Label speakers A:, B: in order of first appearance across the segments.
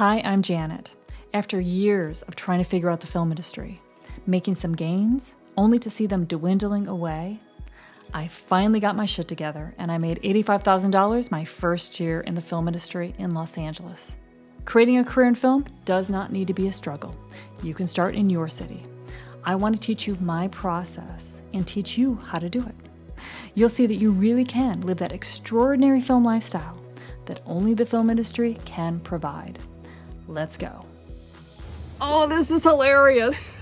A: Hi, I'm Janet. After years of trying to figure out the film industry, making some gains, only to see them dwindling away, I finally got my shit together and I made $85,000 my first year in the film industry in Los Angeles. Creating a career in film does not need to be a struggle. You can start in your city. I want to teach you my process and teach you how to do it. You'll see that you really can live that extraordinary film lifestyle that only the film industry can provide. Let's go. Oh, this is hilarious.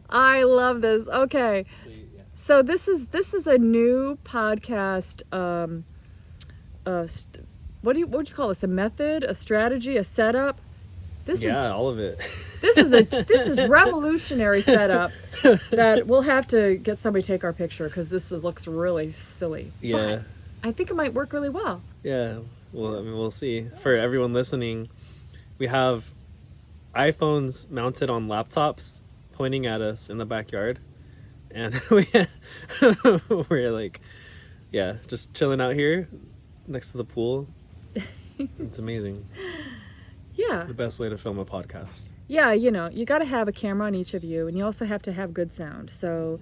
A: I love this. Okay. So this is a new podcast. What would you call this? A method, a strategy, a setup?
B: All of it.
A: This is revolutionary setup that we'll have to get somebody to take our picture because looks really silly.
B: Yeah.
A: But I think it might work really well.
B: Yeah. Well, I mean, we'll see. For everyone listening, we have iPhones mounted on laptops pointing at us in the backyard, and we're like, just chilling out here next to the pool. It's amazing.
A: Yeah.
B: The best way to film a podcast.
A: Yeah, you got to have a camera on each of you, and you also have to have good sound. So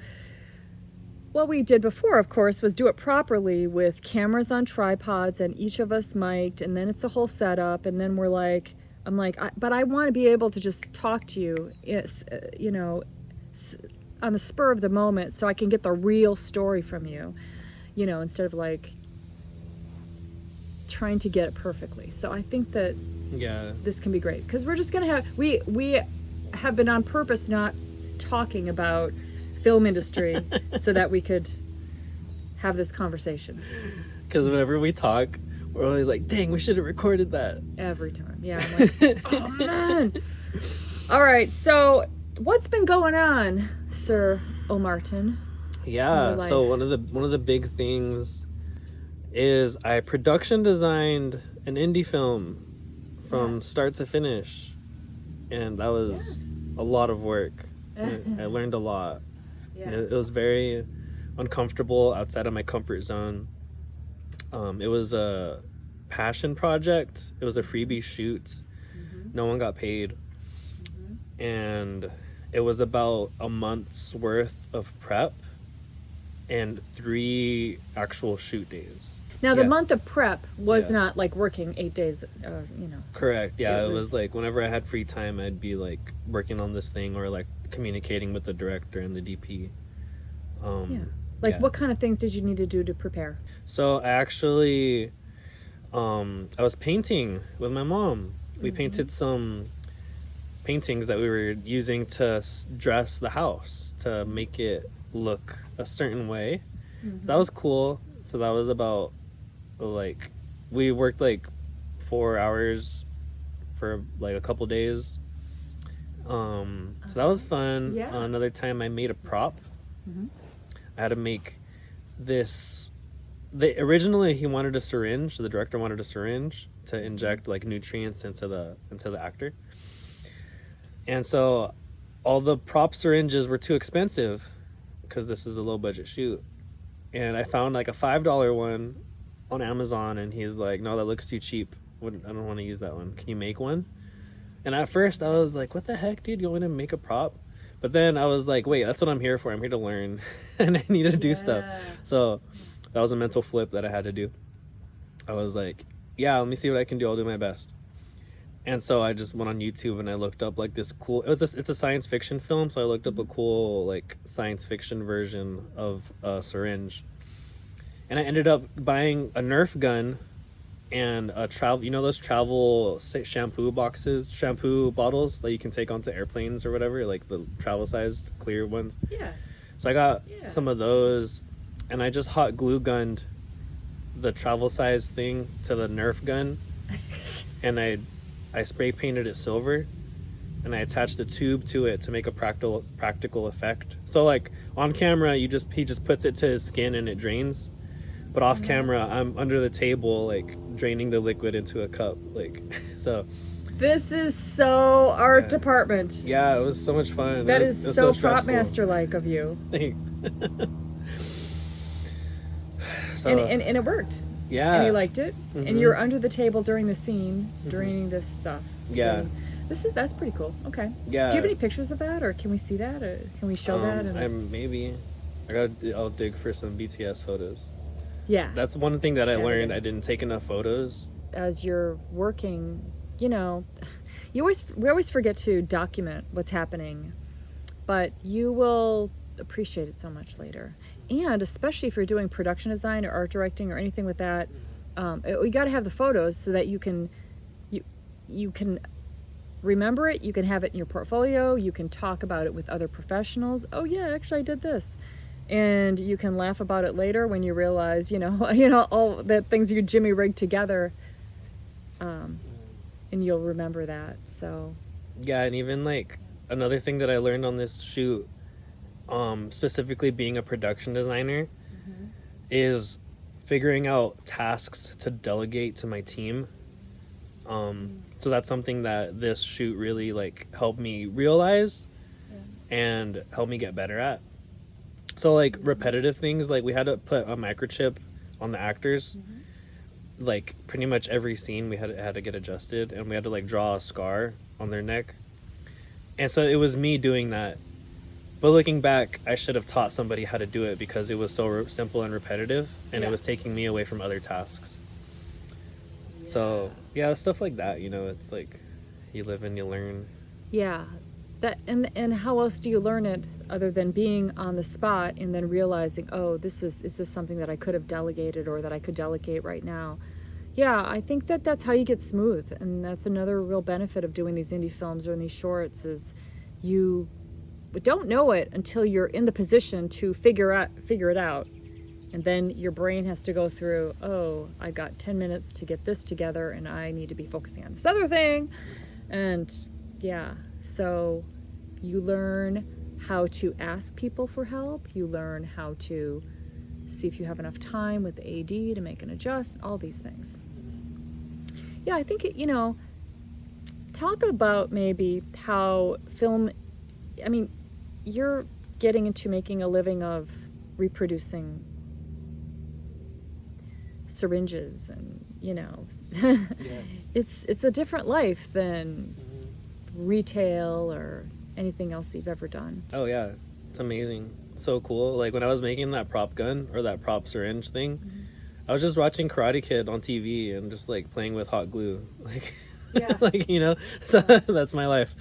A: what we did before, of course, was do it properly with cameras on tripods and each of us mic'd, and then it's a whole setup, and then but I want to be able to just talk to you, on the spur of the moment so I can get the real story from you, instead of trying to get it perfectly. So I think that this can be great because we're just going to have, we have been on purpose not talking about film industry so that we could have this conversation.
B: Because whenever we talk, we're always like, dang, we should have recorded that.
A: Every time. Yeah. I'm like, oh man. All right. So what's been going on, Sir O'Martin?
B: Yeah. So one of the big things is I production designed an indie film from start to finish. And that was a lot of work. I learned a lot. Yes. It was very uncomfortable, outside of my comfort zone. It was a passion project. It was a freebie shoot. Mm-hmm. No one got paid. Mm-hmm. And it was about a month's worth of prep and 3 actual shoot days.
A: Now, the month of prep was not like working 8 days,
B: Correct. Yeah, it was like whenever I had free time, I'd be like working on this thing or like communicating with the director and the DP. What kind of things did you need to do to prepare? So I actually, I was painting with my mom. We painted some paintings that we were using to dress the house to make it look a certain way. Mm-hmm. That was cool. So that was about we worked 4 hours for a couple days. So that was fun. Yeah. Another time I made a prop. Mm-hmm. I had to make this. Originally he wanted a syringe. The director wanted a syringe to inject nutrients into the actor. And so all the prop syringes were too expensive because this is a low budget shoot. And I found a $5 one on Amazon, and he's like, no, that looks too cheap. I don't want to use that one. Can you make one? And at first I was like, what the heck, dude? You want to make a prop? But then I was like, wait, that's what I'm here for. I'm here to learn and I need to do stuff. So that was a mental flip that I had to do. I was like, let me see what I can do. I'll do my best. And so I just went on YouTube and I looked up this cool, it's a science fiction film. So I looked up a cool science fiction version of a syringe. And I ended up buying a Nerf gun and a those travel shampoo bottles that you can take onto airplanes or whatever, the travel sized clear ones. Yeah. So I got some of those, and I just hot glue gunned the travel size thing to the Nerf gun, and I spray painted it silver, and I attached a tube to it to make a practical effect. So on camera, he just puts it to his skin and it drains. But off camera, I'm under the table, draining the liquid into a cup, so. This is so art department. Yeah, it was so much fun.
A: That is so prop master-like of you.
B: Thanks.
A: And it worked.
B: Yeah.
A: And he liked it. And you're under the table during the scene, during this stuff.
B: Yeah.
A: That's pretty cool. Okay.
B: Yeah.
A: Do you have any pictures of that, or can we see that, or can we show that?
B: Maybe. I'll dig for some BTS photos.
A: Yeah.
B: That's one thing that I learned. I didn't take enough photos.
A: As you're working, you know, we always forget to document what's happening, but you will appreciate it so much later. And especially if you're doing production design or art directing or anything with that, you got to have the photos so that you can remember it. You can have it in your portfolio. You can talk about it with other professionals. Oh yeah, actually I did this. And you can laugh about it later when you realize, all the things you jimmy rigged together, and you'll remember that. So
B: yeah. And even like another thing that I learned on this shoot, specifically being a production designer, is figuring out tasks to delegate to my team. So that's something that this shoot really like helped me realize and helped me get better at. So like repetitive things, like we had to put a microchip on the actors. Like pretty much every scene we had to get adjusted, and we had to like draw a scar on their neck. And so it was me doing that. But looking back, I should have taught somebody how to do it because it was so simple and repetitive, and it was taking me away from other tasks. So yeah, stuff like that, it's like you live and you learn.
A: Yeah, that and how else do you learn it other than being on the spot and then realizing, oh, is this something that I could have delegated or that I could delegate right now? Yeah, I think that's how you get smooth, and that's another real benefit of doing these indie films or in these shorts is you don't know it until you're in the position to figure it out. And then your brain has to go through, oh, I got 10 minutes to get this together and I need to be focusing on this other thing. And yeah, so you learn how to ask people for help. You learn how to see if you have enough time with the AD to make an adjustment, all these things. Yeah, I think, talk about maybe how you're getting into making a living of reproducing syringes and it's a different life than retail or anything else you've ever done.
B: Oh yeah, it's amazing, so cool. Like when I was making that prop gun or that prop syringe thing, I was just watching Karate Kid on TV and just like playing with hot glue, like so that's my life.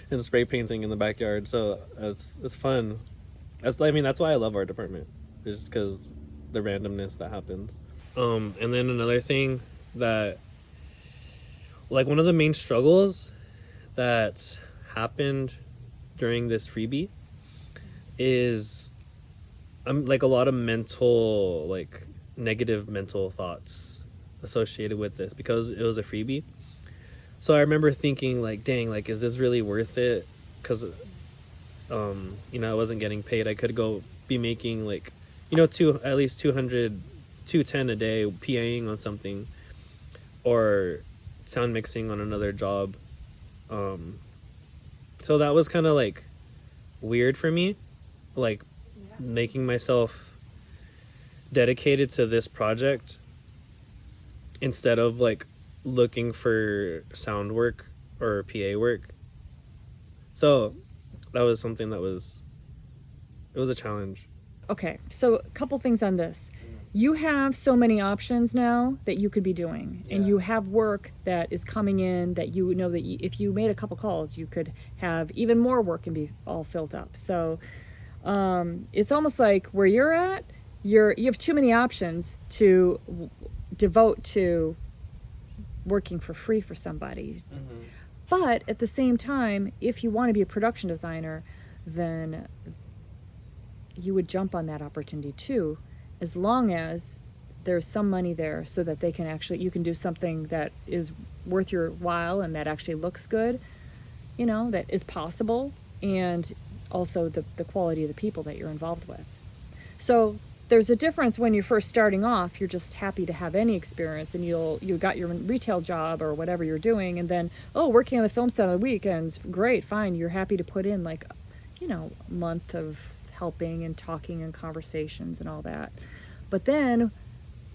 B: And spray painting in the backyard, so it's fun. That's why I love our department, it's just because the randomness that happens. And then another thing that, like, one of the main struggles that happened during this freebie is like a lot of mental, like negative mental thoughts associated with this because it was a freebie. So I remember thinking like, dang, like, is this really worth it? Because I wasn't getting paid. I could go be making like at least 210 a day PAing on something, or sound mixing on another job. So that was kind of like weird for me, like making myself dedicated to this project instead of like looking for sound work or PA work. So that was something it was a challenge.
A: Okay, so a couple things on this. You have so many options now that you could be doing, and you have work that is coming in that that if you made a couple calls, you could have even more work and be all filled up. So it's almost like where you're at, you have too many options to devote to working for free for somebody. But at the same time, if you want to be a production designer, then you would jump on that opportunity too, as long as there's some money there so that you can do something that is worth your while and that actually looks good, that is possible, and also the quality of the people that you're involved with. So there's a difference when you're first starting off. You're just happy to have any experience, and you got your retail job or whatever you're doing, and then working on the film set on the weekends, great, fine. You're happy to put in like a month of helping and talking and conversations and all that. But then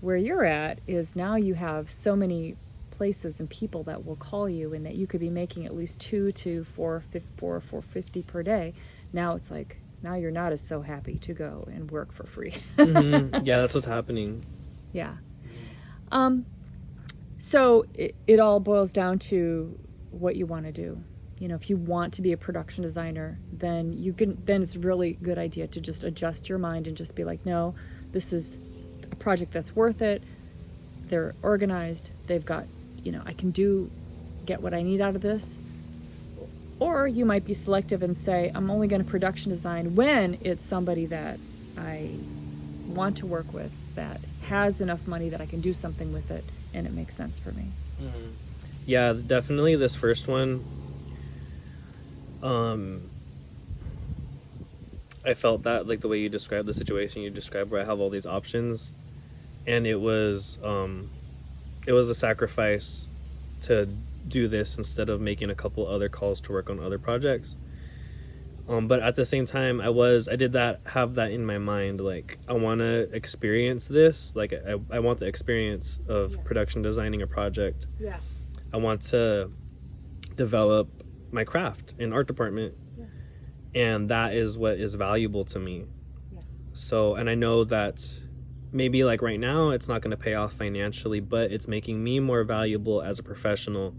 A: where you're at is now you have so many places and people that will call you, and that you could be making at least 2 to 450 per day. Now it's like, now you're not as so happy to go and work for free.
B: Yeah, that's what's happening.
A: Yeah. So it all boils down to what you want to do. You know, if you want to be a production designer, then it's a really good idea to just adjust your mind and just be like, no, this is a project that's worth it. They're organized. They've got, I can get what I need out of this. Or you might be selective and say, I'm only going to production design when it's somebody that I want to work with, that has enough money that I can do something with it, and it makes sense for me.
B: Mm-hmm. Yeah, definitely this first one. I felt that, like the way you described the situation you described, where I have all these options, and it was a sacrifice to do this instead of making a couple other calls to work on other projects. But at the same time, I did have that in my mind, like I want to experience this, like I want the experience of production designing a project.
A: Yeah.
B: I want to develop my craft in art department. And that is what is valuable to me. Yeah. So, and I know that maybe like right now it's not going to pay off financially, but it's making me more valuable as a professional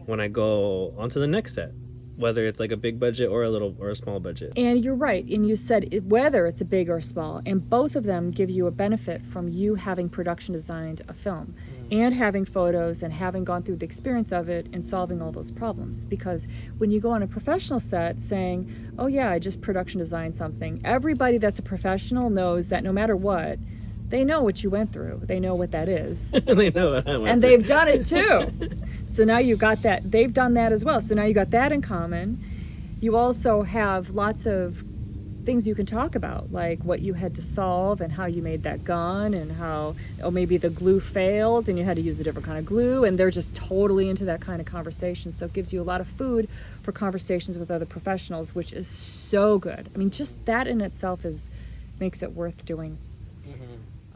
B: when I go onto the next set, whether it's like a big budget or a small budget.
A: And you're right. And you said whether it's a big or small, and both of them give you a benefit from you having production designed a film and having photos and having gone through the experience of it and solving all those problems. Because when you go on a professional set saying, oh yeah, I just production designed something, everybody that's a professional knows that no matter what, they know what you went through. They know what that is.
B: They know what I went
A: and
B: through.
A: They've done it too. So now you got that. They've done that as well. So now you got that in common. You also have lots of things you can talk about, like what you had to solve and how you made that gun, and how, maybe the glue failed and you had to use a different kind of glue, and they're just totally into that kind of conversation. So it gives you a lot of food for conversations with other professionals, which is so good. I mean, just that in itself makes it worth doing.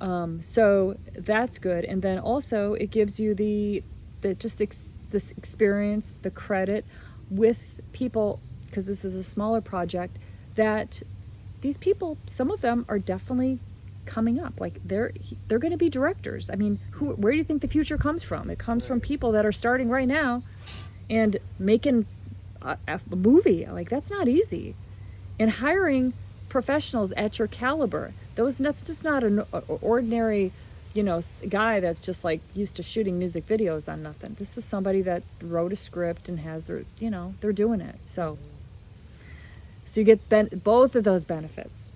A: Mm-hmm. So that's good. And then also it gives you this experience, the credit with people, because this is a smaller project, that these people, some of them are definitely coming up. Like they're going to be directors. I mean, where do you think the future comes from? It comes from people that are starting right now and making a movie. Like that's not easy. And hiring professionals at your caliber, that's just not an ordinary, guy that's just like used to shooting music videos on nothing. This is somebody that wrote a script and has their, they're doing it. So you get both of those benefits.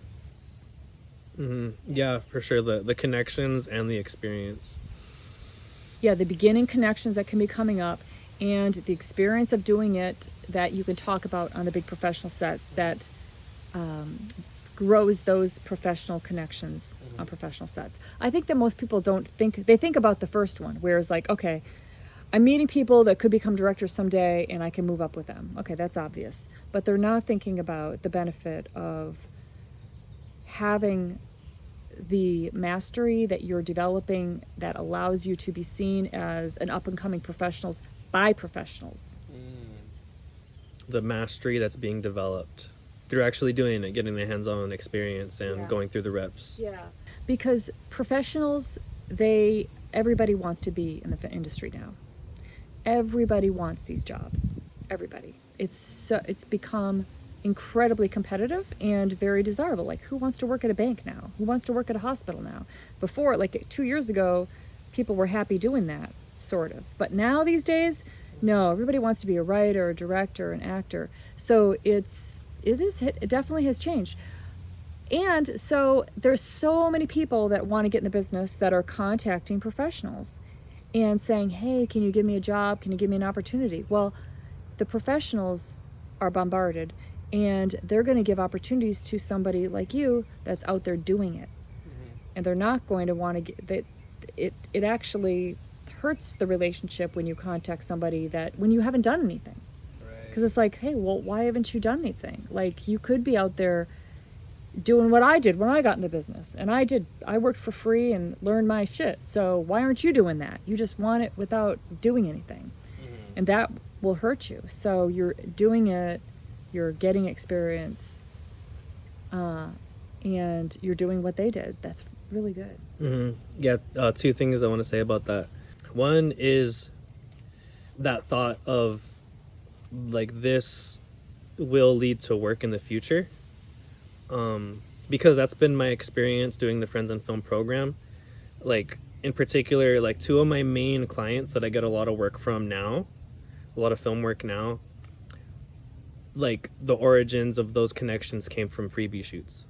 B: Mm-hmm. Yeah, for sure. The connections and the experience.
A: Yeah, the beginning connections that can be coming up, and the experience of doing it that you can talk about on the big professional sets that grows those professional connections on professional sets. I think that most people they think about the first one, where it's like, okay, I'm meeting people that could become directors someday and I can move up with them. Okay, that's obvious. But they're not thinking about the benefit of having the mastery that you're developing that allows you to be seen as an up-and-coming professional by professionals.
B: The mastery that's being developed through actually doing it, getting the hands-on experience and going through the reps.
A: Yeah. Because professionals, everybody wants to be in the industry now. Everybody wants these jobs. Everybody. It's become incredibly competitive and very desirable. Like, who wants to work at a bank now? Who wants to work at a hospital now? Before, like 2 years ago, people were happy doing that, sort of. But now these days, no, everybody wants to be a writer, a director, an actor. So it definitely has changed. And so there's so many people that want to get in the business that are contacting professionals and saying, hey, can you give me a job? Can you give me an opportunity? Well, the professionals are bombarded, and they're going to give opportunities to somebody like you that's out there doing it. Mm-hmm. And they're not going to want to get it actually hurts the relationship when you contact somebody when you haven't done anything. Because it's like, hey, well, why haven't you done anything? Like, you could be out there doing what I did when I got in the business. And I worked for free and learned my shit. So why aren't you doing that? You just want it without doing anything. And that will hurt you. So you're doing it, you're getting experience, and you're doing what they did. That's really good.
B: Yeah, two things I want to say about that. One is that thought of like this will lead to work in the future, because that's been my experience doing the Friends in Film program. Like in particular, like two of my main clients that I get a lot of work from now, a lot of film work now, like the origins of those connections came from freebie shoots.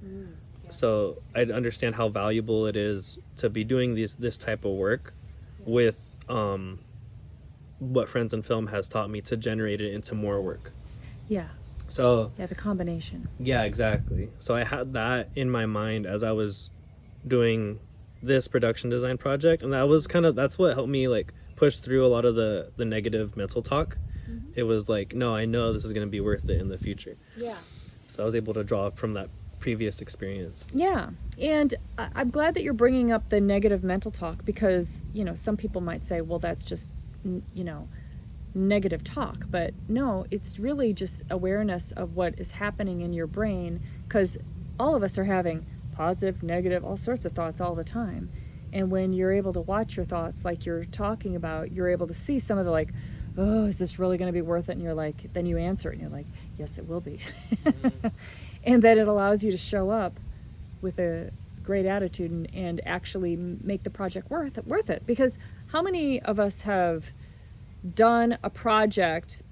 B: Yes. So I understand how valuable it is to be doing this type of work with what Friends in Film has taught me to generate it into more work.
A: Yeah.
B: So
A: yeah, the combination.
B: Yeah, exactly. So I had that in my mind as I was doing this production design project, and that's what helped me like push through a lot of the negative mental talk. It was like, no, I know this is going to be worth it in the future.
A: Yeah.
B: So I was able to draw from that previous experience.
A: Yeah. And I'm glad that you're bringing up the negative mental talk, because, some people might say, well, that's just, negative talk. But no, it's really just awareness of what is happening in your brain, because all of us are having positive, negative, all sorts of thoughts all the time. And when you're able to watch your thoughts like you're talking about, you're able to see some of the like, oh, is this really going to be worth it? And you're like, then you answer it and you're like, yes, it will be. And then it allows you to show up with a great attitude and actually make the project worth it. Because how many of us have done a project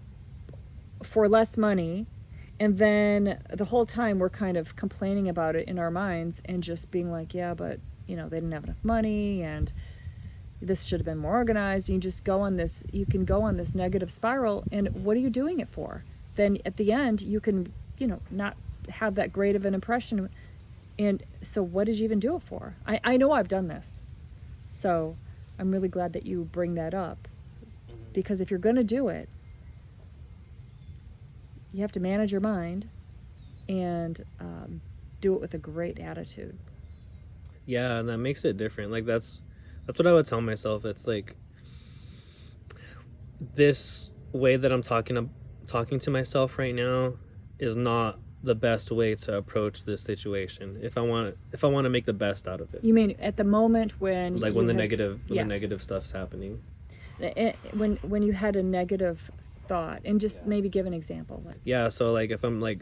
A: for less money, and then the whole time we're kind of complaining about it in our minds and just being like, yeah, but they didn't have enough money, and this should have been more organized. You can go on this negative spiral, and what are you doing it for? Then at the end you can not have that great of an impression, and so what did you even do it for? I know I've done this, so I'm really glad that you bring that up, because if you're going to do it, you have to manage your mind and do it with a great attitude.
B: Yeah, and that makes it different. Like that's what I would tell myself. It's like this way that I'm talking to myself right now is not the best way to approach this situation if I want to make the best out of it.
A: You mean at the moment when
B: the negative stuff's happening?
A: When you had a negative thought, and just maybe give an example.
B: Yeah, so like if I'm like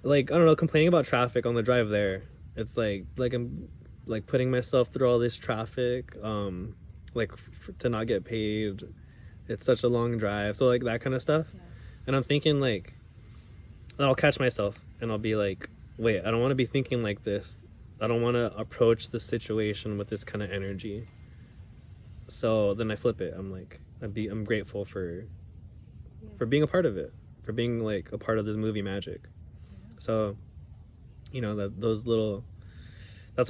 B: I don't know, complaining about traffic on the drive there, it's like I'm like putting myself through all this traffic, to not get paid. It's such a long drive, so like that kind of stuff. Yeah. And I'm thinking like, I'll catch myself and I'll be like, wait, I don't want to be thinking like this. I don't want to approach the situation with this kind of energy. So then I flip it. I'm like, I'm grateful for being a part of it, for being like a part of this movie magic. So, that's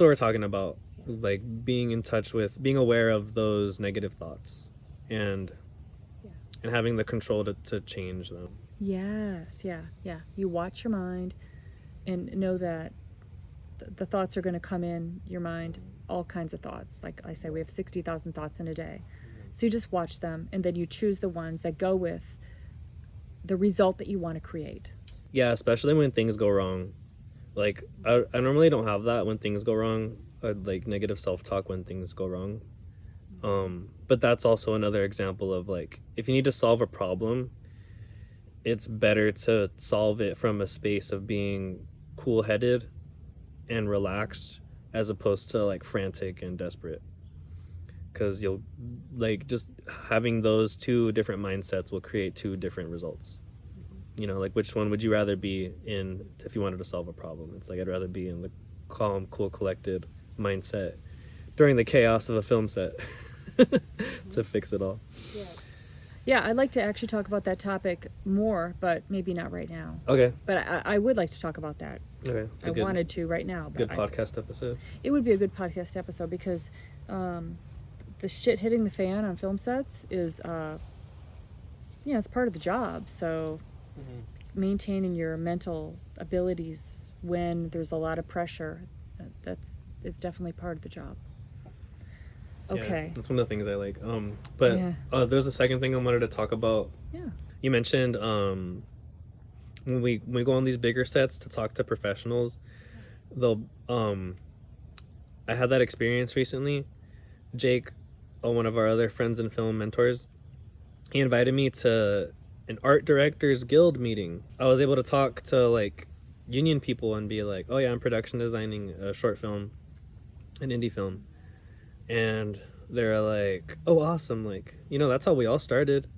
B: what we're talking about, like being in touch with, being aware of those negative thoughts, and having the control to change them.
A: Yes, yeah. You watch your mind and know that the thoughts are going to come in your mind, all kinds of thoughts. Like I say, we have 60,000 thoughts in a day. So you just watch them, and then you choose the ones that go with the result that you want to create.
B: Yeah, especially when things go wrong. Like I normally don't have that when things go wrong, like negative self-talk when things go wrong. But that's also another example of like, if you need to solve a problem, it's better to solve it from a space of being cool-headed and relaxed, as opposed to like frantic and desperate. Because you'll like, just having those two different mindsets will create two different results. Like which one would you rather be in if you wanted to solve a problem? It's like, I'd rather be in the calm, cool, collected mindset during the chaos of a film set to fix it all.
A: Yes. Yeah, I'd like to actually talk about that topic more, but maybe not right now.
B: Okay.
A: But I would like to talk about that.
B: Okay.
A: I wanted to right now. But
B: good podcast episode.
A: It would be a good podcast episode, because the shit hitting the fan on film sets is, it's part of the job. So maintaining your mental abilities when there's a lot of pressure. It's definitely part of the job. Okay.
B: Yeah, that's one of the things I like. But
A: Yeah.
B: there's a second thing I wanted to talk about.
A: Yeah.
B: You mentioned when we go on these bigger sets to talk to professionals, they'll I had that experience recently. Jake, one of our other friends and film mentors, he invited me to an art directors guild meeting. I was able to talk to like union people and be like, oh yeah, I'm production designing a short film, an indie film. And they're like, oh awesome, like, you know, that's how we all started.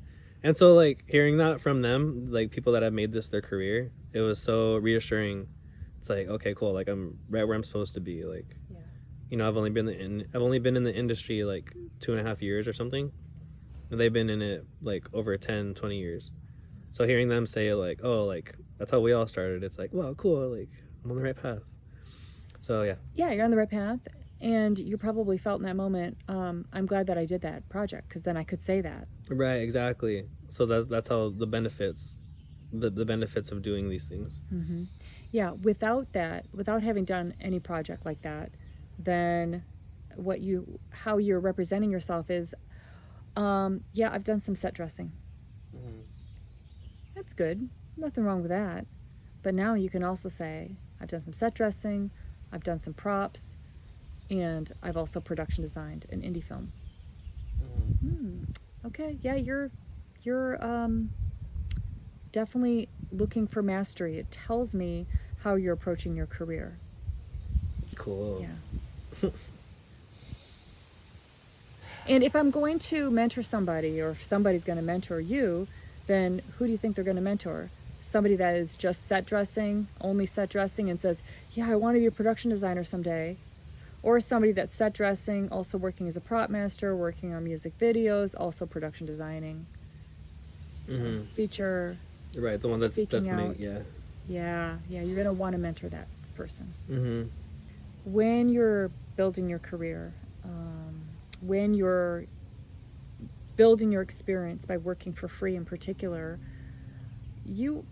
B: And so like hearing that from them, like people that have made this their career, it was so reassuring. It's like, okay, cool, like I'm right where I'm supposed to be. Like,
A: Yeah.
B: you know, I've only been in the industry like 2.5 years or something, and they've been in it like over 10-20 years. So hearing them say like, oh, like that's how we all started, it's like, wow, cool, like I'm on the right path. So
A: yeah, you're on the right path, and you probably felt in that moment, I'm glad that I did that project, because then I could say that.
B: right, exactly. So that's how the benefits of doing these things.
A: Mm-hmm. Yeah, without having done any project like that, then how you're representing yourself is, yeah, I've done some set dressing.
B: Mm-hmm.
A: That's good. Nothing wrong with that. But now you can also say, I've done some set dressing, I've done some props, and I've also production designed an indie film.
B: Mm-hmm.
A: Okay, yeah, you're definitely looking for mastery. It tells me how you're approaching your career.
B: Cool.
A: Yeah. And if I'm going to mentor somebody, or if somebody's going to mentor you, then who do you think they're going to mentor? Somebody that is just set dressing, only set dressing, and says, yeah, I want to be a production designer someday. Or somebody that's set dressing, also working as a prop master, working on music videos, also production designing.
B: Mm-hmm.
A: Feature.
B: Right, the one that's
A: out.
B: yeah.
A: Yeah, you're going to want to mentor that person.
B: Mm-hmm.
A: When you're building your career, when you're building your experience by working for free in particular, you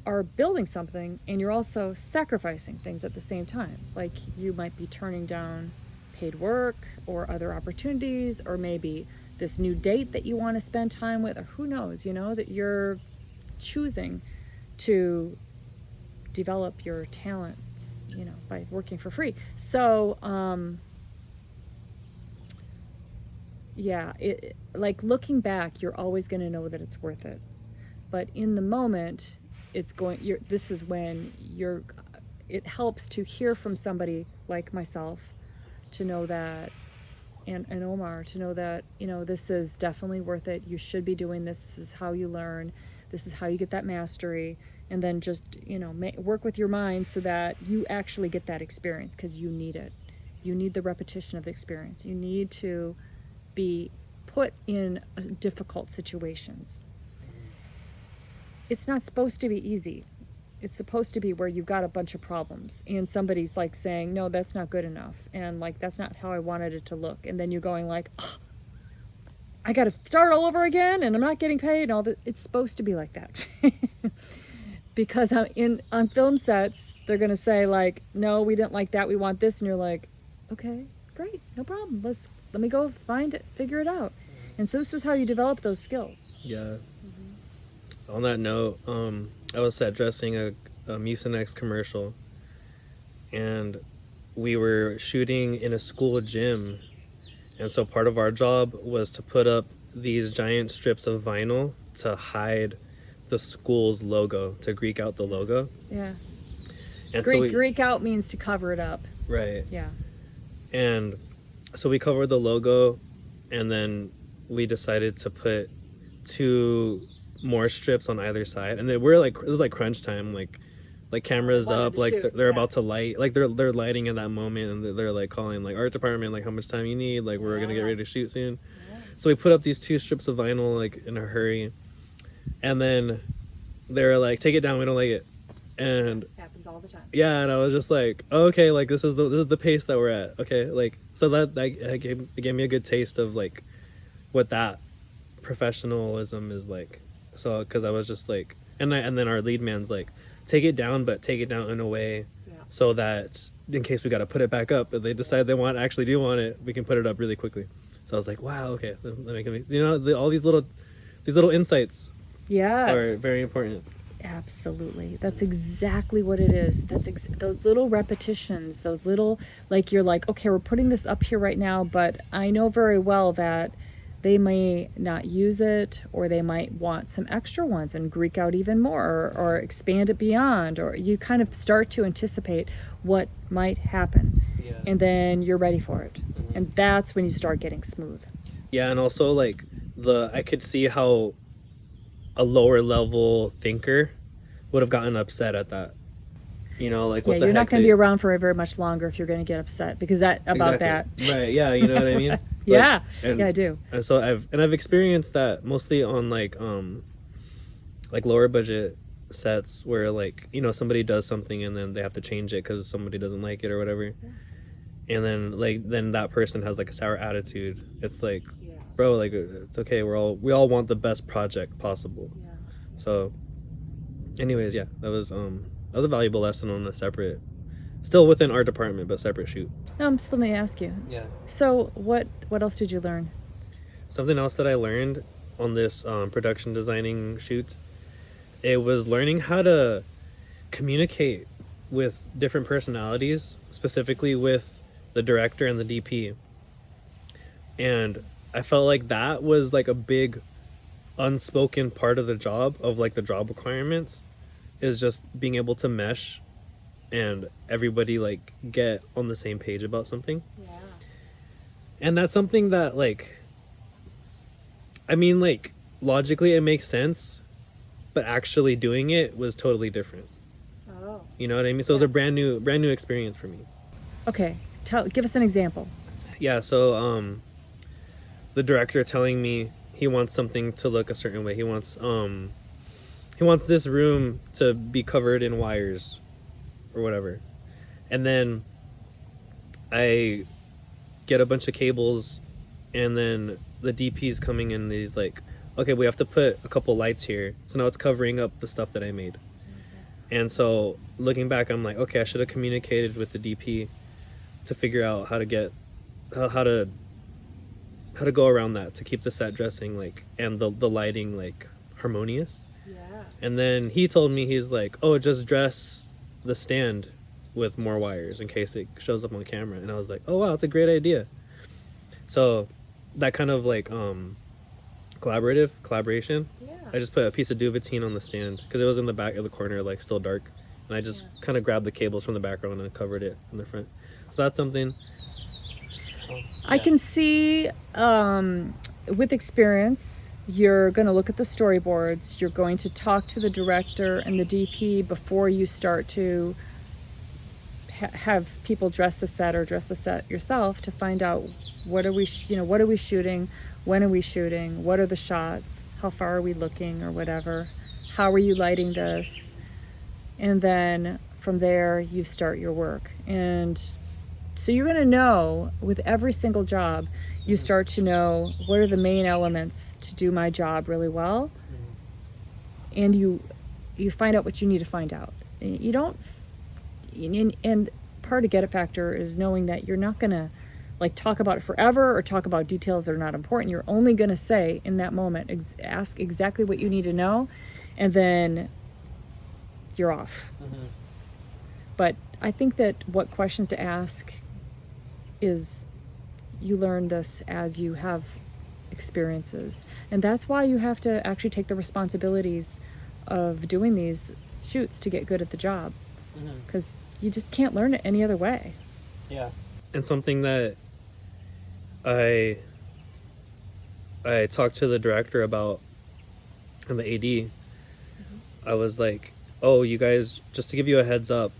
A: are building something and you're also sacrificing things at the same time. Like you might be turning down paid work or other opportunities, or maybe this new date that you want to spend time with, or who knows, you know, that you're choosing to develop your talents, you know, by working for free. So, yeah, like looking back, you're always going to know that it's worth it. But in the moment, this is when it helps to hear from somebody like myself, to know that, and Omar, to know that, you know, this is definitely worth it. You should be doing this. This is how you learn. This is how you get that mastery. And then just, you know, work with your mind so that you actually get that experience, because you need it. You need the repetition of the experience. You need to be put in difficult situations. It's not supposed to be easy. It's supposed to be where you've got a bunch of problems and somebody's like saying, no, that's not good enough, and like that's not how I wanted it to look, and then you're going like, oh, I gotta start all over again and I'm not getting paid and all that. It's supposed to be like that. Because on film sets they're gonna say like, no, we didn't like that, we want this, and you're like, okay, great, no problem, let me go find it, figure it out. And so this is how you develop those skills.
B: Yeah. Mm-hmm. On that note, I was set dressing a Mucinex commercial, and we were shooting in a school gym, and so part of our job was to put up these giant strips of vinyl to hide the school's logo, to Greek out the logo.
A: Yeah.
B: And
A: Greek out means to cover it up.
B: Right.
A: Yeah.
B: And so we covered the logo, and then we decided to put 2 more strips on either side, and it was like crunch time, like cameras up, like they're about to light, like they're lighting in that moment, and they're like calling like art department, like how much time you need, like we're gonna get ready to shoot soon. So we put up these 2 strips of vinyl like in a hurry, and then they're like, take it down, we don't like it. And
A: happens all the time.
B: Yeah, and I was just like, oh, okay, like this is the pace that we're at. Okay, like so that it gave me a good taste of like what that professionalism is like. So because I was just like, and then our lead man's like, take it down, but take it down in a way so that in case we got to put it back up, if they decide they actually do want it, we can put it up really quickly. So I was like, wow, okay, all these little insights are very important.
A: Absolutely. That's exactly what it is. Those little repetitions, those little, like, you're like, okay, we're putting this up here right now, but I know very well that they may not use it, or they might want some extra ones and Greek out even more, or expand it beyond, or you kind of start to anticipate what might happen. And then you're ready for it. And that's when you start getting smooth.
B: Yeah, and also like I could see how a lower level thinker would have gotten upset at that. Like what the
A: you're
B: heck
A: not going to be around for very much longer if you're going to get upset because that.
B: Right, yeah, you know what I mean?
A: Yeah, I do.
B: And so I've experienced that mostly on like lower budget sets where like, somebody does something and then they have to change it because somebody doesn't like it or whatever. And then that person has like a sour attitude. It's like, bro, like, it's okay, we all want the best project possible. So anyways, that was a valuable lesson on a separate, still within our department, but separate shoot.
A: So let me ask you. So what else did you learn?
B: Something else that I learned on this production designing shoot, it was learning how to communicate with different personalities, specifically with the director and the DP. And I felt like that was like a big unspoken part of the job, of like the job requirements, is just being able to mesh and everybody like get on the same page about something. And that's something that like, I mean, like logically it makes sense, but actually doing it was totally different. You know what I mean? So it was a brand new experience for me. Okay,
A: give us an example.
B: So the director telling me he wants something to look a certain way. He wants this room to be covered in wires or whatever. And then I get a bunch of cables, and then the DP's coming in, and he's like, okay, we have to put a couple lights here. So now it's covering up the stuff that I made. And so looking back, I'm like, okay, I should have communicated with the DP to figure out how to go around that, to keep the set dressing like and the lighting like harmonious. And then he told me, he's like, oh, just dress the stand with more wires in case it shows up on camera. And I was like, oh wow, that's a great idea. So that kind of like collaboration. I just put a piece of duvetine on the stand because it was in the back of the corner, like still dark, and I just kind of grabbed the cables from the background and covered it in the front. So that's something
A: I can see. With experience, you're going to look at the storyboards, you're going to talk to the director and the DP before you start to have people dress the set or dress the set yourself, to find out what are we shooting, when are we shooting, what are the shots, how far are we looking, or whatever, how are you lighting this, and then from there you start your work. And so you're going to know with every single job, you start to know what are the main elements to do my job really well, and you find out what you need to find out. You don't, and part of Get It Factor is knowing that you're not going to like talk about it forever or talk about details that are not important. You're only going to say in that moment, ask exactly what you need to know, and then you're off. But I think that what questions to ask is, you learn this as you have experiences. And that's why you have to actually take the responsibilities of doing these shoots to get good at the job. Because you just can't learn it any other way.
B: And something that I talked to the director about and the AD, I was like, oh, you guys, just to give you a heads up,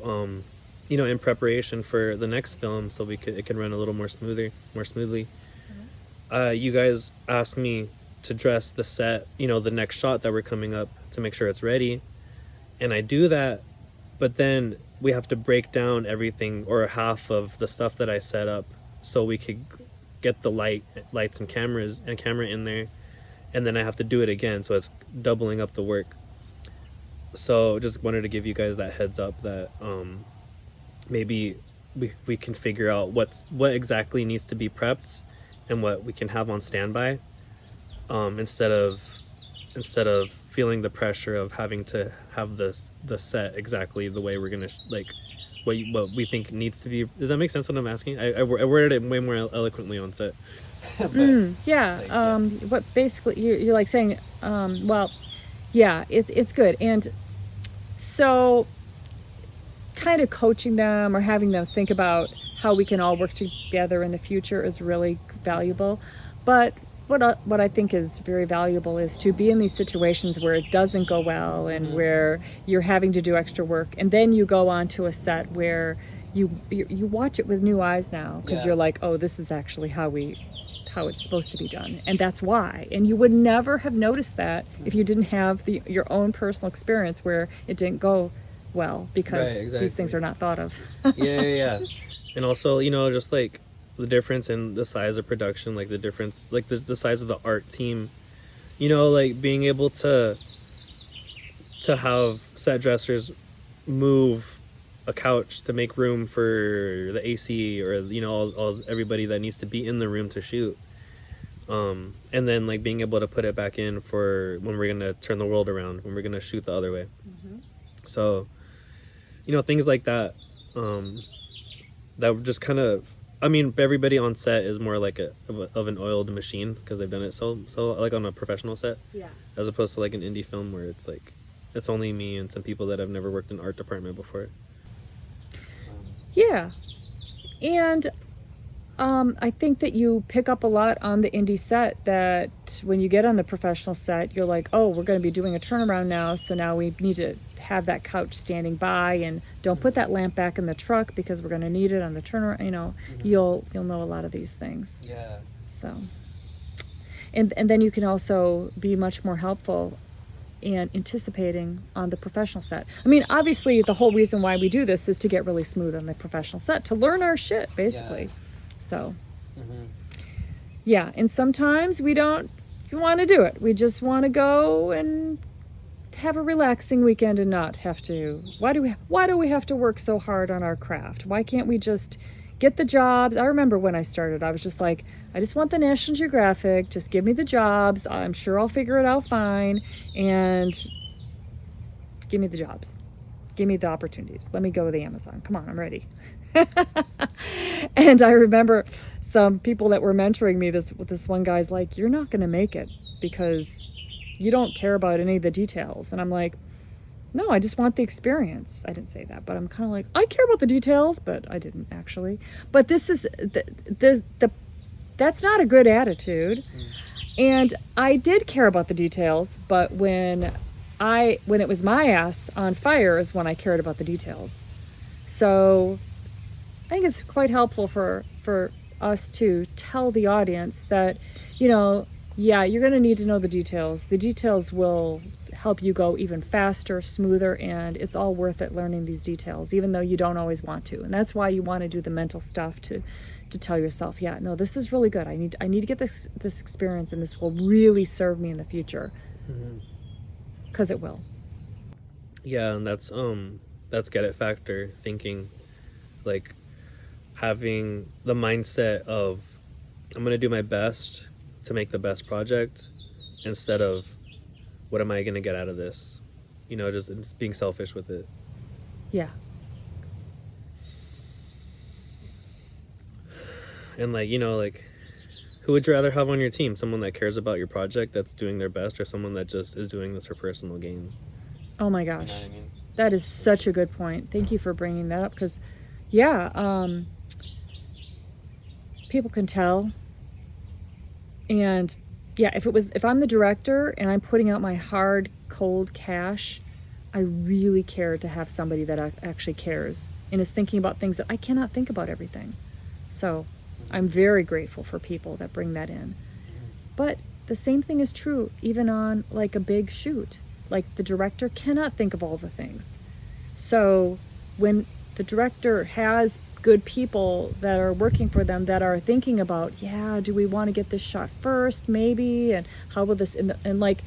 B: in preparation for the next film, so it can run a little more smoothly. You guys asked me to dress the set, the next shot that we're coming up, to make sure it's ready, and I do that, but then we have to break down everything, or half of the stuff that I set up, so we could get the lights and camera in there, and then I have to do it again, so it's doubling up the work. So just wanted to give you guys that heads up that maybe we can figure out what exactly needs to be prepped and what we can have on standby, instead of feeling the pressure of having to have the set exactly the way we're gonna like what we think needs to be. Does that make sense what I'm asking? I worded it way more eloquently on set.
A: Yeah. What basically you're like saying, well, yeah, it's good. And so kind of coaching them or having them think about how we can all work together in the future is really valuable. But what I think is very valuable is to be in these situations where it doesn't go well and where you're having to do extra work, and then you go on to a set where you watch it with new eyes now, because you're like, oh, this is actually how it's supposed to be done, and that's why. And you would never have noticed that if you didn't have your own personal experience where it didn't go well, because these things are not thought of.
B: Yeah. And also, just like the difference in the size of production, like the difference, like the size of the art team, like being able to have set dressers move a couch to make room for the AC, or all everybody that needs to be in the room to shoot, and then like being able to put it back in for when we're gonna turn the world around, when we're gonna shoot the other way. So things like that, that just kind of, I mean, everybody on set is more like of an oiled machine because they've done it so like on a professional set, as opposed to like an indie film where it's like it's only me and some people that have never worked in art department before.
A: Yeah. And I think that you pick up a lot on the indie set that when you get on the professional set, you're like, oh, we're going to be doing a turnaround now, so now we need to have that couch standing by, and don't put that lamp back in the truck because we're going to need it on the turnaround. You'll know a lot of these things. So, and then you can also be much more helpful and anticipating on the professional set. I mean, obviously the whole reason why we do this is to get really smooth on the professional set, to learn our shit, basically. So yeah, and sometimes we don't want to do it. We just want to go and have a relaxing weekend and not have to. Why do we have to work so hard on our craft? Why can't we just get the jobs? I remember when I started, I was just like, I just want the National Geographic, just give me the jobs, I'm sure I'll figure it out fine, and give me the jobs, give me the opportunities, let me go with the Amazon, come on, I'm ready. And I remember some people that were mentoring me, this one guy's like, you're not going to make it because you don't care about any of the details. And I'm like, no, I just want the experience. I didn't say that, but I'm kind of like, I care about the details, but I didn't actually. But this is that's not a good attitude. And I did care about the details, but when it was my ass on fire is when I cared about the details. So I think it's quite helpful for us to tell the audience that, yeah, you're going to need to know the details. The details will help you go even faster, smoother, and it's all worth it learning these details, even though you don't always want to. And that's why you want to do the mental stuff to tell yourself, yeah, no, this is really good. I need to get this experience, and this will really serve me in the future, because it will.
B: Yeah, and that's get it factor thinking, like having the mindset of I'm going to do my best to make the best project instead of what am I going to get out of this, just being selfish with it.
A: Yeah.
B: And like who would you rather have on your team? Someone that cares about your project, that's doing their best, or someone that just is doing this for personal gain?
A: Oh my gosh, you know what I mean? That is such a good point. Thank you for bringing that up, because people can tell. And yeah, if I'm the director and I'm putting out my hard, cold cash, I really care to have somebody that actually cares and is thinking about things that I cannot think about everything. So I'm very grateful for people that bring that in. But the same thing is true even on like a big shoot. Like the director cannot think of all the things. So when the director has good people that are working for them that are thinking about, yeah, do we want to get this shot first, maybe, and how will this, and like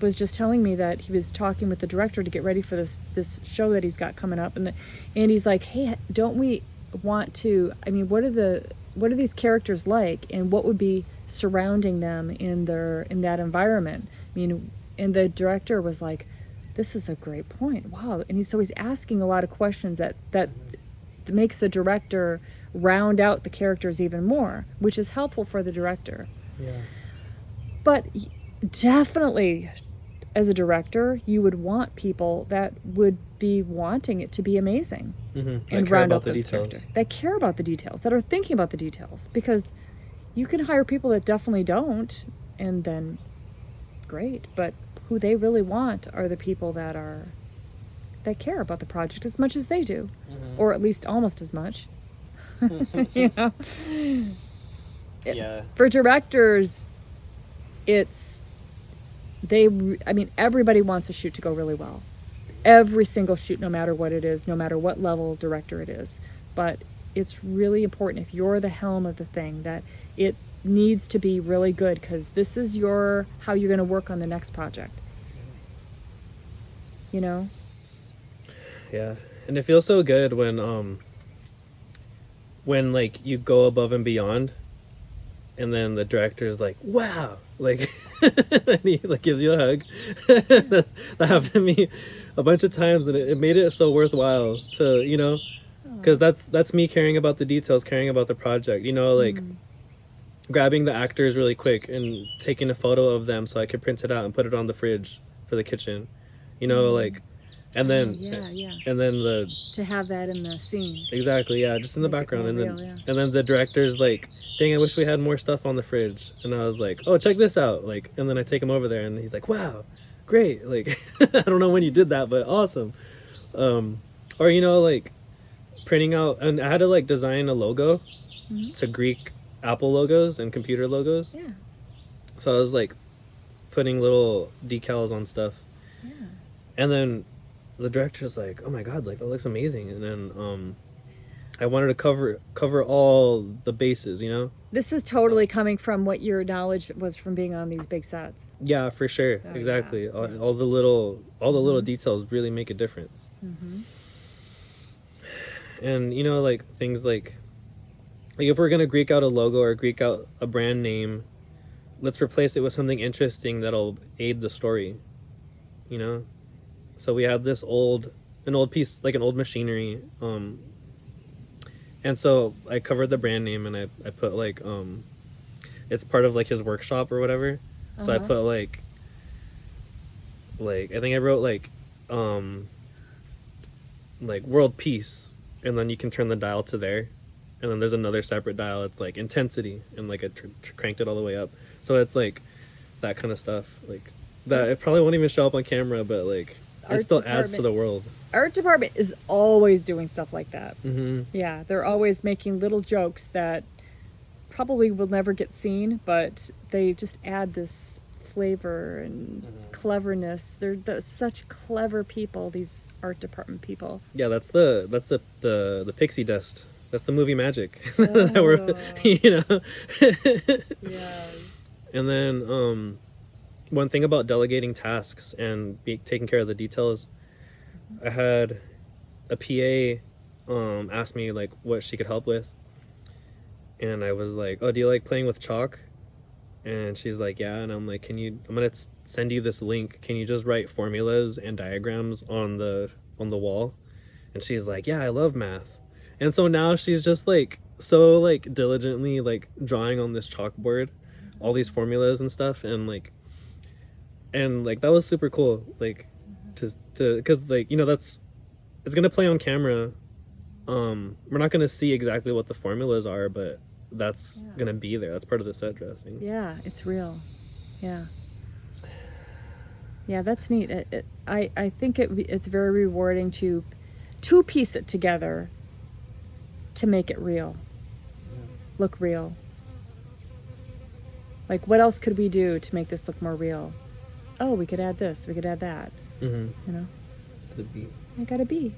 A: was just telling me that he was talking with the director to get ready for this show that he's got coming up, and he's like, hey, don't we want to, I mean, what are these characters like, and what would be surrounding them in that environment? I mean, and the director was like, this is a great point. Wow. And he's asking a lot of questions that makes the director round out the characters even more, which is helpful for the director.
B: Yeah.
A: But definitely, as a director, you would want people that would be wanting it to be amazing, and round out those characters that care about the details, that are thinking about the details. Because you can hire people that definitely don't, and then great. But who they really want are the people that care about the project as much as they do, or at least almost as much. You know.
B: Yeah.
A: For directors, everybody wants a shoot to go really well. Every single shoot, no matter what it is, no matter what level director it is. But it's really important, if you're the helm of the thing, that it needs to be really good, because this is how you're going to work on the next project. You know?
B: Yeah. And it feels so good when like you go above and beyond, and then the director's like, wow, like, and he like gives you a hug. that happened to me a bunch of times, and it made it so worthwhile to, you know, because that's me caring about the details, caring about the project, you know, like grabbing the actors really quick and taking a photo of them so I could print it out and put it on the fridge for the kitchen, you know, like, and then and then
A: to have that in the scene.
B: Exactly, yeah, just in the background, and then the director's like, dang, I wish we had more stuff on the fridge, and I was like, oh, check this out, like, and then I take him over there, and he's like, wow, great, like, I don't know when you did that, but awesome. Or, you know, like printing out, and I had to like design a logo to Greek Apple logos and computer logos.
A: Yeah.
B: So I was like putting little decals on stuff.
A: Yeah.
B: And then the director's like, oh my god, like that looks amazing. And then I wanted to cover all the bases, you know.
A: This is totally coming from what your knowledge was from being on these big sets.
B: Yeah, for sure. Exactly. Yeah. All the little details really make a difference. And you know, like things like if we're gonna Greek out a logo or Greek out a brand name, let's replace it with something interesting that'll aid the story, you know. So we had this an old piece, like an old machinery, and so I covered the brand name, and I put like it's part of like his workshop or whatever. So I put like I think I wrote like world peace, and then you can turn the dial to there, and then there's another separate dial. It's like intensity, and like I cranked it all the way up. So it's like that kind of stuff, like that. It probably won't even show up on camera, but like it still adds to the world.
A: Art department is always doing stuff like that. Yeah, they're always making little jokes that probably will never get seen, but they just add this flavor and cleverness. They're such clever people, these art department people.
B: Yeah, that's the pixie dust. That's the movie magic. That we're, you know.
A: Yes.
B: And then one thing about delegating tasks and taking care of the details, I had a PA ask me like what she could help with, and I was like, oh, do you like playing with chalk? And she's like, yeah. And I'm like, I'm gonna send you this link, can you just write formulas and diagrams on the wall? And she's like, yeah, I love math. And so now she's just like so like diligently like drawing on this chalkboard all these formulas and stuff, and like that was super cool, like to because like, you know, it's gonna play on camera. We're not gonna see exactly what the formulas are, but that's gonna be there. That's part of the set dressing.
A: Yeah, it's real. Yeah, that's neat. I think it's very rewarding to piece it together to make it real, look real. Like, what else could we do to make this look more real? Oh, we could add this, we could add that. You know,
B: the bee.
A: I got a bee.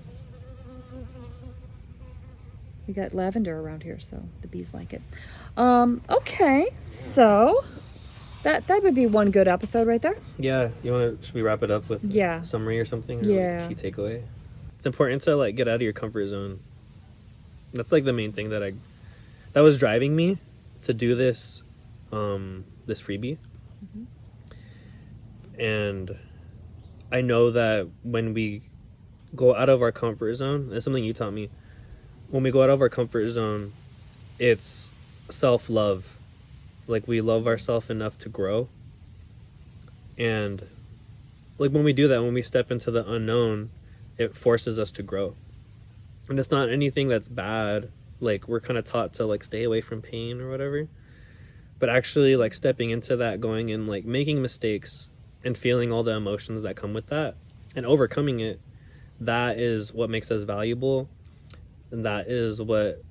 A: We got lavender around here, so the bees like it. Okay, so That would be one good episode right there.
B: Yeah, should we wrap it up with
A: Yeah.
B: a summary or something? Or
A: Yeah.
B: like key takeaway? It's important to like get out of your comfort zone. That's like the main thing that was driving me to do this this freebie. And I know that when we go out of our comfort zone, that's something you taught me. When we go out of our comfort zone, it's self-love. Like we love ourselves enough to grow. And like when we do that, when we step into the unknown, it forces us to grow. And it's not anything that's bad. Like we're kind of taught to like stay away from pain or whatever. But actually like stepping into that, going and like making mistakes and feeling all the emotions that come with that and overcoming it, that is what makes us valuable. And that is what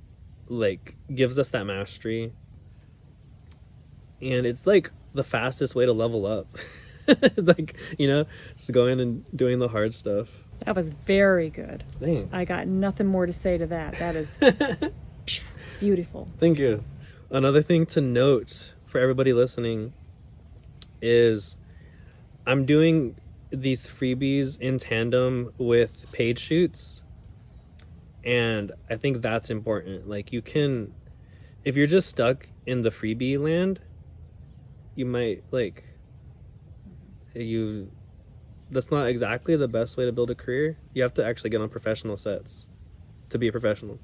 B: like gives us that mastery. And it's like the fastest way to level up. Like, you know, just going and doing the hard stuff.
A: That was very good.
B: Thanks.
A: I got nothing more to say to that. That is beautiful.
B: Thank you. Another thing to note for everybody listening is I'm doing these freebies in tandem with paid shoots. And I think that's important. Like you can, if you're just stuck in the freebie land, you might like, that's not exactly the best way to build a career. You have to actually get on professional sets to be a professional.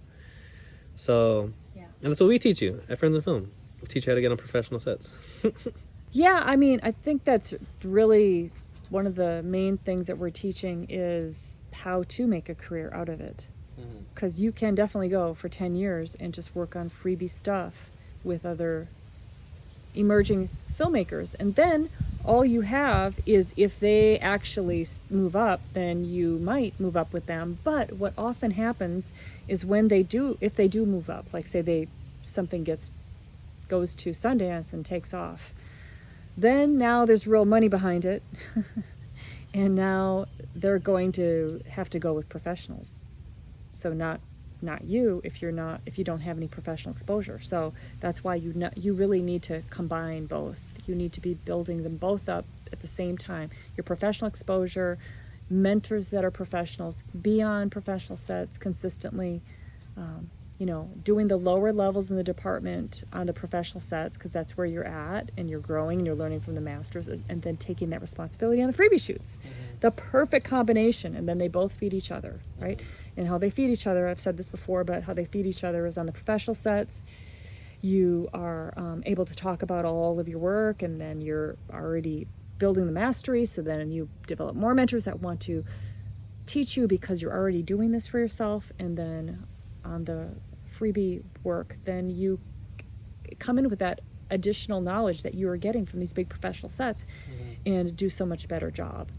B: So, yeah. And that's what we teach you at Friends in Film. We teach you how to get on professional sets.
A: Yeah, I mean, I think that's really one of the main things that we're teaching is how to make a career out of it. Because you can definitely go for 10 years and just work on freebie stuff with other emerging filmmakers. And then all you have is if they actually move up, then you might move up with them. But what often happens is when they do, if they do move up, like say something goes to Sundance and takes off, then now there's real money behind it. And now they're going to have to go with professionals. So not you if you don't have any professional exposure. So that's why you really need to combine both. You need to be building them both up at the same time. Your professional exposure, mentors that are professionals, be on professional sets consistently. Doing the lower levels in the department on the professional sets because that's where you're at and you're growing and you're learning from the masters, and then taking that responsibility on the freebie shoots. The perfect combination, and then they both feed each other, right? And how they feed each other, I've said this before, but how they feed each other is on the professional sets. You are able to talk about all of your work, and then you're already building the mastery, so then you develop more mentors that want to teach you because you're already doing this for yourself. And then on the freebie work, then you come in with that additional knowledge that you are getting from these big professional sets and do so much better job.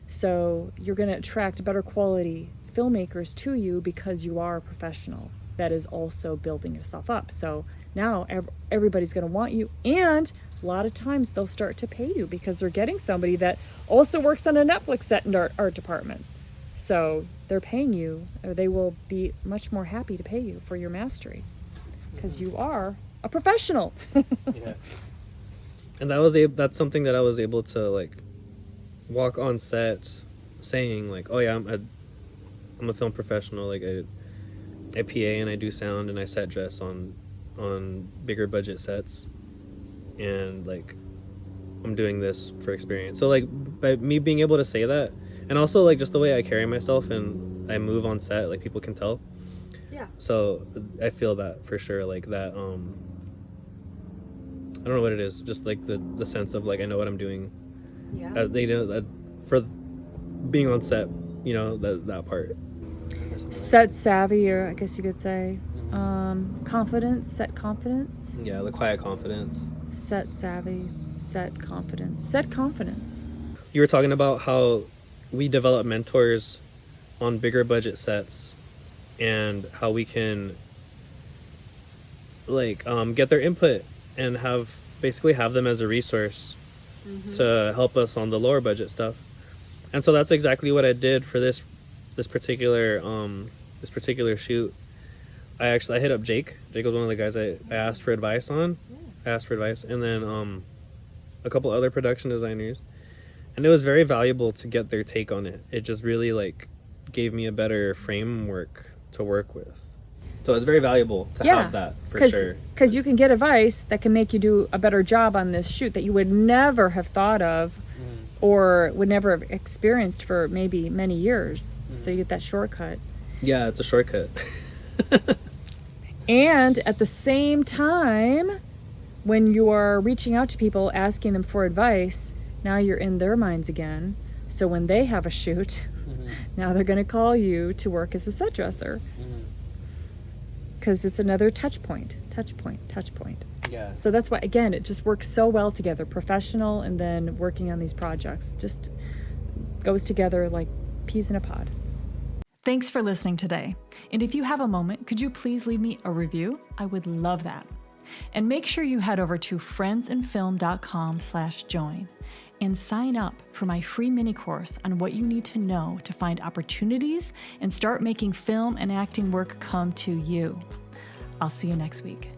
A: So you're going to attract better quality filmmakers to you because you are a professional that is also building yourself up. So now everybody's going to want you, and a lot of times they'll start to pay you because they're getting somebody that also works on a Netflix set in our art department. So they're paying you, or they will be much more happy to pay you for your mastery because you are a professional.
B: Yeah. And that's something that I was able to like walk on set saying like, oh yeah, I'm a film professional. Like I PA and I do sound and I set dress on bigger budget sets, and like I'm doing this for experience. So like by me being able to say that, and also like just the way I carry myself and I move on set, like people can tell.
A: Yeah.
B: So I feel that for sure, like that I don't know what it is, just like the sense of like I know what I'm doing. Yeah. They know that for being on set, that part.
A: Set savvy, or I guess you could say confidence, set confidence.
B: Yeah, the quiet confidence.
A: Set savvy, set confidence.
B: You were talking about how we develop mentors on bigger budget sets and how we can like get their input and have them as a resource to help us on the lower budget stuff. And so that's exactly what I did for this particular shoot. I hit up Jake. Jake was one of the guys I asked for advice on. I asked for advice, and then a couple other production designers, and it was very valuable to get their take on it. It just really like gave me a better framework to work with. So it's very valuable to have that for sure.
A: Because you can get advice that can make you do a better job on this shoot that you would never have thought of or would never have experienced for maybe many years. So you get that shortcut.
B: Yeah, it's a shortcut.
A: And at the same time, when you are reaching out to people, asking them for advice, now you're in their minds again. So when they have a shoot, now they're going to call you to work as a set dresser. Because it's another touch point. Yeah. So that's why, again, it just works so well together. Professional and then working on these projects just goes together like peas in a pod. Thanks for listening today. And if you have a moment, could you please leave me a review? I would love that. And make sure you head over to friendsandfilm.com/join and sign up for my free mini course on what you need to know to find opportunities and start making film and acting work come to you. I'll see you next week.